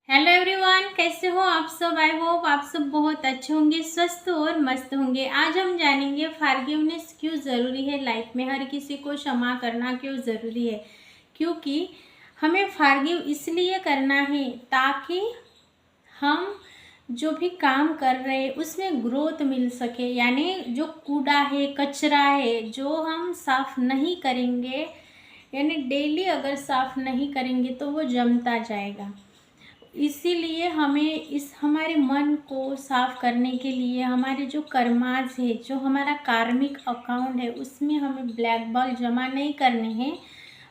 Hello everyone, कैसे हो आप सब। आई होप आप सब बहुत अच्छे होंगे, स्वस्थ और मस्त होंगे। आज हम जानेंगे फॉरगिवनेस क्यों ज़रूरी है लाइफ में। हर किसी को क्षमा करना क्यों ज़रूरी है, क्योंकि हमें फॉरगिव इसलिए करना है ताकि हम जो भी काम कर रहे हैं उसमें ग्रोथ मिल सके। यानी जो कूड़ा है, कचरा है, जो हम साफ़ नहीं करेंगे, यानी डेली अगर साफ़ नहीं करेंगे तो वो जमता जाएगा। इसीलिए हमें इस हमारे मन को साफ करने के लिए हमारे जो कर्माज है, जो हमारा कार्मिक अकाउंट है, उसमें हमें ब्लैक बॉल जमा नहीं करने हैं।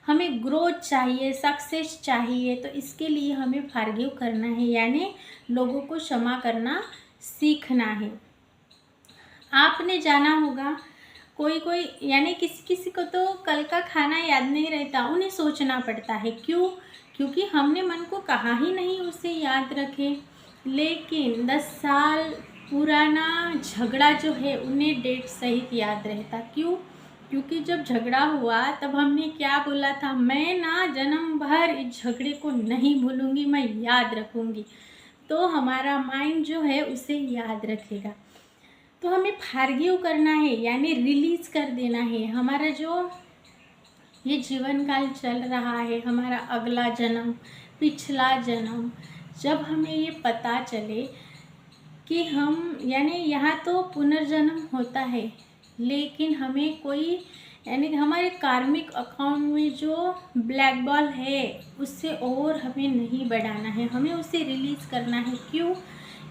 हमें ग्रोथ चाहिए, सक्सेस चाहिए, तो इसके लिए हमें फॉरगिव करना है, यानी लोगों को क्षमा करना सीखना है। आपने जाना होगा कोई कोई, यानी किसी किसी को तो कल का खाना याद नहीं रहता, उन्हें सोचना पड़ता है। क्यों? क्योंकि हमने मन को कहा ही नहीं उसे याद रखे। लेकिन 10 साल पुराना झगड़ा जो है उन्हें डेट सहित याद रहता। क्यों? क्योंकि जब झगड़ा हुआ तब हमने क्या बोला था, मैं ना जन्म भर इस झगड़े को नहीं भूलूंगी, मैं याद रखूंगी। तो हमारा माइंड जो है उसे याद रखेगा। तो हमें फॉरगिव करना है, यानी रिलीज कर देना है। हमारा जो ये जीवन काल चल रहा है, हमारा अगला जन्म, पिछला जन्म, जब हमें ये पता चले कि हम, यानी यहाँ तो पुनर्जन्म होता है, लेकिन हमें कोई, यानी हमारे कार्मिक अकाउंट में जो ब्लैक बॉल है उससे और हमें नहीं बढ़ाना है, हमें उसे रिलीज़ करना है। क्यों?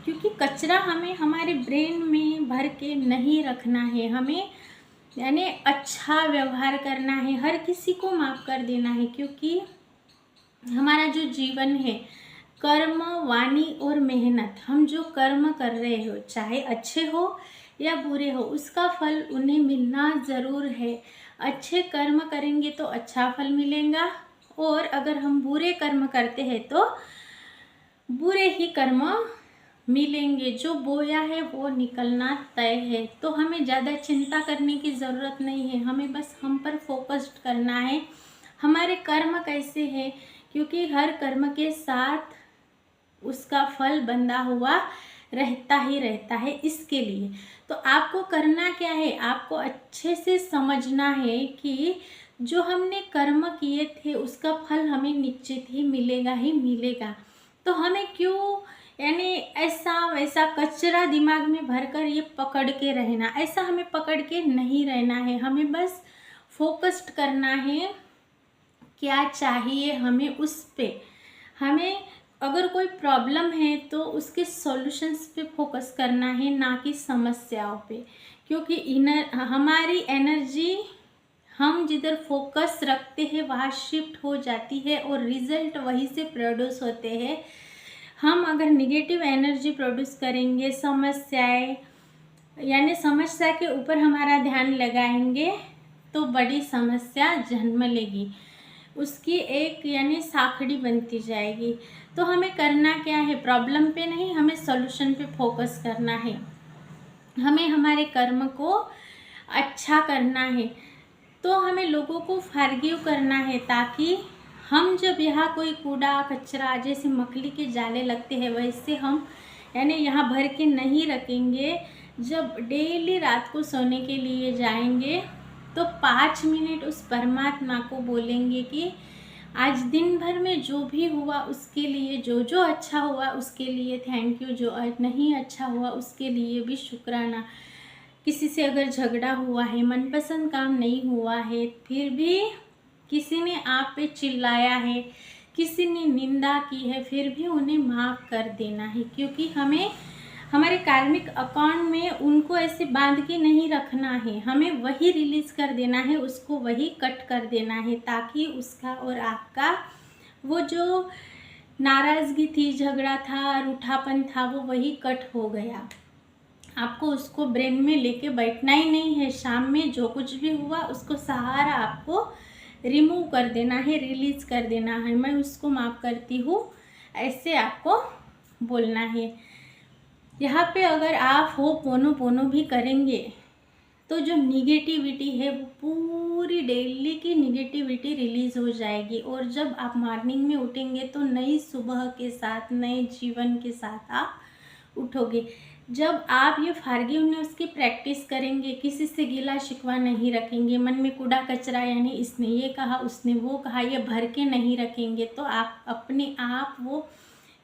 क्योंकि कचरा हमें हमारे ब्रेन में भर के नहीं रखना है। हमें यानी अच्छा व्यवहार करना है, हर किसी को माफ़ कर देना है। क्योंकि हमारा जो जीवन है, कर्म, वाणी और मेहनत, हम जो कर्म कर रहे हो, चाहे अच्छे हो या बुरे हो, उसका फल उन्हें मिलना ज़रूर है। अच्छे कर्म करेंगे तो अच्छा फल मिलेगा, और अगर हम बुरे कर्म करते हैं तो बुरे ही कर्म मिलेंगे। जो बोया है वो निकलना तय है। तो हमें ज़्यादा चिंता करने की ज़रूरत नहीं है, हमें बस हम पर फोकस्ड करना है, हमारे कर्म कैसे हैं, क्योंकि हर कर्म के साथ उसका फल बंधा हुआ रहता ही रहता है। इसके लिए तो आपको करना क्या है, आपको अच्छे से समझना है कि जो हमने कर्म किए थे उसका फल हमें निश्चित ही मिलेगा ही मिलेगा। तो हमें क्यों, यानी ऐसा वैसा कचरा दिमाग में भरकर ये पकड़ के रहना, ऐसा हमें पकड़ के नहीं रहना है। हमें बस फोकस्ड करना है, क्या चाहिए हमें उस पे। हमें अगर कोई प्रॉब्लम है तो उसके सॉल्यूशंस पे फोकस करना है, ना कि समस्याओं पे। क्योंकि हमारी एनर्जी हम जिधर फोकस रखते हैं वहाँ शिफ्ट हो जाती है और रिजल्ट वहीं से प्रोड्यूस होते हैं। हम अगर निगेटिव एनर्जी प्रोड्यूस करेंगे, समस्याएं, यानी समस्या के ऊपर हमारा ध्यान लगाएंगे, तो बड़ी समस्या जन्म लेगी, उसकी एक यानी साखड़ी बनती जाएगी। तो हमें करना क्या है, प्रॉब्लम पे नहीं, हमें सॉल्यूशन पे फोकस करना है। हमें हमारे कर्म को अच्छा करना है। तो हमें लोगों को फॉरगिव करना है, ताकि हम जब यहाँ कोई कूड़ा कचरा जैसे मकड़ी के जाले लगते हैं वैसे हम, यानी यहाँ भर के नहीं रखेंगे। जब डेली रात को सोने के लिए जाएंगे तो 5 मिनट उस परमात्मा को बोलेंगे कि आज दिन भर में जो भी हुआ उसके लिए, जो जो अच्छा हुआ उसके लिए थैंक यू, जो नहीं अच्छा हुआ उसके लिए भी शुक्राना। किसी से अगर झगड़ा हुआ है, मनपसंद काम नहीं हुआ है, फिर भी किसी ने आप पे चिल्लाया है, किसी ने निंदा की है, फिर भी उन्हें माफ़ कर देना है। क्योंकि हमें हमारे कार्मिक अकाउंट में उनको ऐसे बांध के नहीं रखना है, हमें वही रिलीज कर देना है, उसको वही कट कर देना है, ताकि उसका और आपका वो जो नाराज़गी थी, झगड़ा था, रूठापन था, वो वही कट हो गया। आपको उसको ब्रेन में लेके बैठना ही नहीं है। शाम में जो कुछ भी हुआ उसको सहारा आपको रिमूव कर देना है, रिलीज़ कर देना है। मैं उसको माफ़ करती हूँ, ऐसे आपको बोलना है। यहाँ पे अगर आप हो पोनो पोनो भी करेंगे तो जो निगेटिविटी है वो पूरी डेली की निगेटिविटी रिलीज़ हो जाएगी। और जब आप मॉर्निंग में उठेंगे तो नई सुबह के साथ, नए जीवन के साथ आप उठोगे। जब आप ये फॉरगिवनेस की प्रैक्टिस करेंगे, किसी से गिला शिकवा नहीं रखेंगे, मन में कूड़ा कचरा यानी इसने ये कहा उसने वो कहा ये भर के नहीं रखेंगे, तो आप अपने आप वो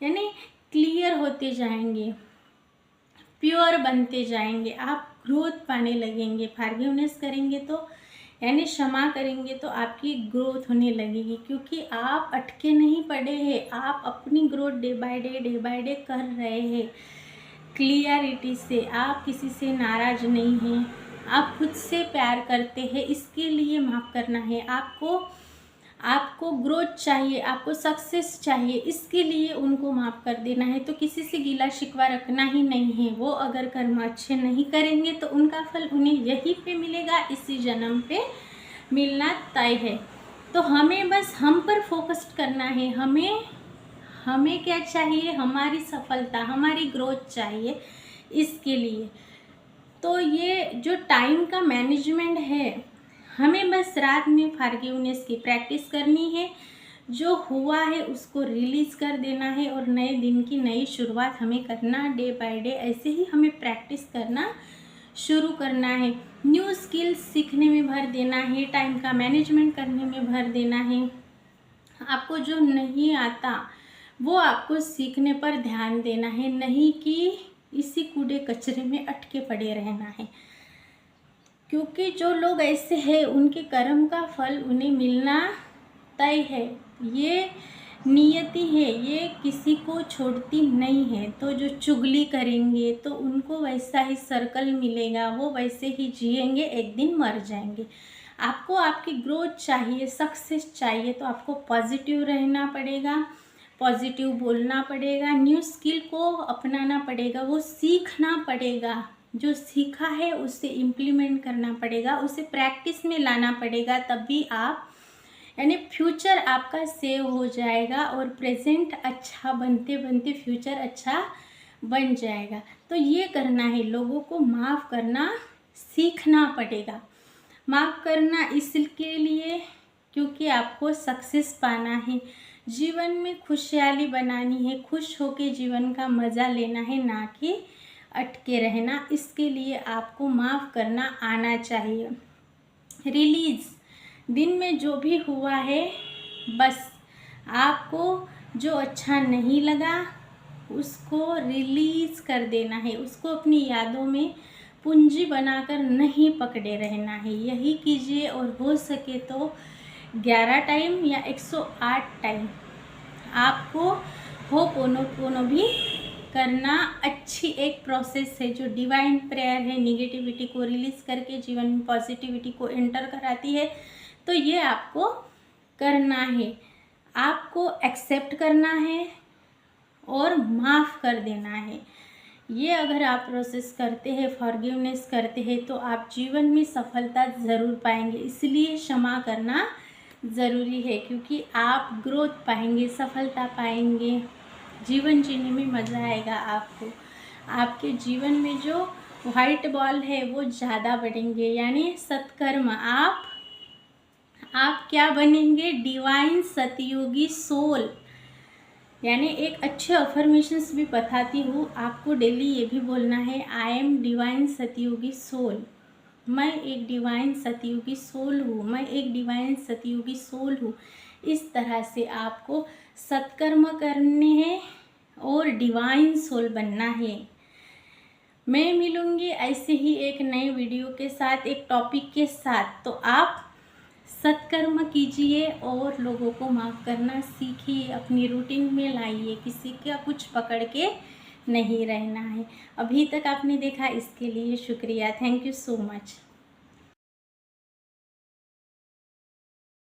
यानी क्लियर होते जाएंगे, प्योर बनते जाएंगे, आप ग्रोथ पाने लगेंगे। फॉरगिवनेस करेंगे तो यानी क्षमा करेंगे तो आपकी ग्रोथ होने लगेगी, क्योंकि आप अटके नहीं पड़े हैं, आप अपनी ग्रोथ डे बाय डे कर रहे हैं क्लियरिटी से। आप किसी से नाराज़ नहीं हैं, आप खुद से प्यार करते हैं, इसके लिए माफ़ करना है। आपको ग्रोथ चाहिए, आपको सक्सेस चाहिए, इसके लिए उनको माफ़ कर देना है। तो किसी से गिला शिकवा रखना ही नहीं है। वो अगर कर्म अच्छे नहीं करेंगे तो उनका फल उन्हें यहीं पे मिलेगा, इसी जन्म पे मिलना तय है। तो हमें बस हम पर फोकस करना है। हमें क्या चाहिए, हमारी सफलता, हमारी ग्रोथ चाहिए, इसके लिए। तो ये जो टाइम का मैनेजमेंट है, हमें बस रात में फॉरगिवनेस की प्रैक्टिस करनी है, जो हुआ है उसको रिलीज़ कर देना है और नए दिन की नई शुरुआत हमें करना डे बाय डे। ऐसे ही हमें प्रैक्टिस करना शुरू करना है, न्यू स्किल्स सीखने में भर देना है, टाइम का मैनेजमेंट करने में भर देना है। आपको जो नहीं आता वो आपको सीखने पर ध्यान देना है, नहीं कि इसी कूड़े कचरे में अटके पड़े रहना है। क्योंकि जो लोग ऐसे हैं उनके कर्म का फल उन्हें मिलना तय है, ये नियति है, ये किसी को छोड़ती नहीं है। तो जो चुगली करेंगे तो उनको वैसा ही सर्कल मिलेगा, वो वैसे ही जिएंगे, एक दिन मर जाएंगे। आपको आपकी ग्रोथ चाहिए, सक्सेस चाहिए, तो आपको पॉजिटिव रहना पड़ेगा, पॉजिटिव बोलना पड़ेगा, न्यू स्किल को अपनाना पड़ेगा, वो सीखना पड़ेगा, जो सीखा है उसे इम्प्लीमेंट करना पड़ेगा, उसे प्रैक्टिस में लाना पड़ेगा। तभी आप यानी फ्यूचर आपका सेव हो जाएगा और प्रेजेंट अच्छा बनते बनते फ्यूचर अच्छा बन जाएगा। तो ये करना है, लोगों को माफ़ करना सीखना पड़ेगा। माफ़ करना इसके लिए क्योंकि आपको सक्सेस पाना है, जीवन में खुशहाली बनानी है, खुश होकर जीवन का मज़ा लेना है, ना कि अटके रहना। इसके लिए आपको माफ़ करना आना चाहिए। रिलीज़, दिन में जो भी हुआ है बस आपको जो अच्छा नहीं लगा उसको रिलीज़ कर देना है, उसको अपनी यादों में पूंजी बनाकर नहीं पकड़े रहना है। यही कीजिए और हो सके तो 11 टाइम या 108 टाइम आपको होपोनोपोनो भी करना अच्छी एक प्रोसेस है, जो डिवाइन प्रेयर है, निगेटिविटी को रिलीज़ करके जीवन में पॉजिटिविटी को एंटर कराती है। तो ये आपको करना है, आपको एक्सेप्ट करना है और माफ़ कर देना है। ये अगर आप प्रोसेस करते हैं, फॉरगिवनेस करते हैं, तो आप जीवन में सफलता ज़रूर पाएंगे। इसलिए क्षमा करना ज़रूरी है, क्योंकि आप ग्रोथ पाएंगे, सफलता पाएंगे, जीवन जीने में मज़ा आएगा आपको। आपके जीवन में जो वाइट बॉल है वो ज़्यादा बढ़ेंगे, यानी सत्कर्म। आप क्या बनेंगे, डिवाइन सतयुगी सोल। यानी एक अच्छे अफर्मेशंस भी बताती हूँ आपको, डेली ये भी बोलना है, आई एम डिवाइन सतयुगी सोल। मैं एक डिवाइन सतयुगी सोल हूँ, मैं एक डिवाइन सतयुगी सोल हूँ। इस तरह से आपको सत्कर्म करने हैं और डिवाइन सोल बनना है। मैं मिलूँगी ऐसे ही एक नए वीडियो के साथ, एक टॉपिक के साथ। तो आप सत्कर्म कीजिए और लोगों को माफ़ करना सीखिए, अपनी रूटीन में लाइए, किसी का कुछ पकड़ के नहीं रहना है। अभी तक आपने देखा इसके लिए शुक्रिया। Thank you so much.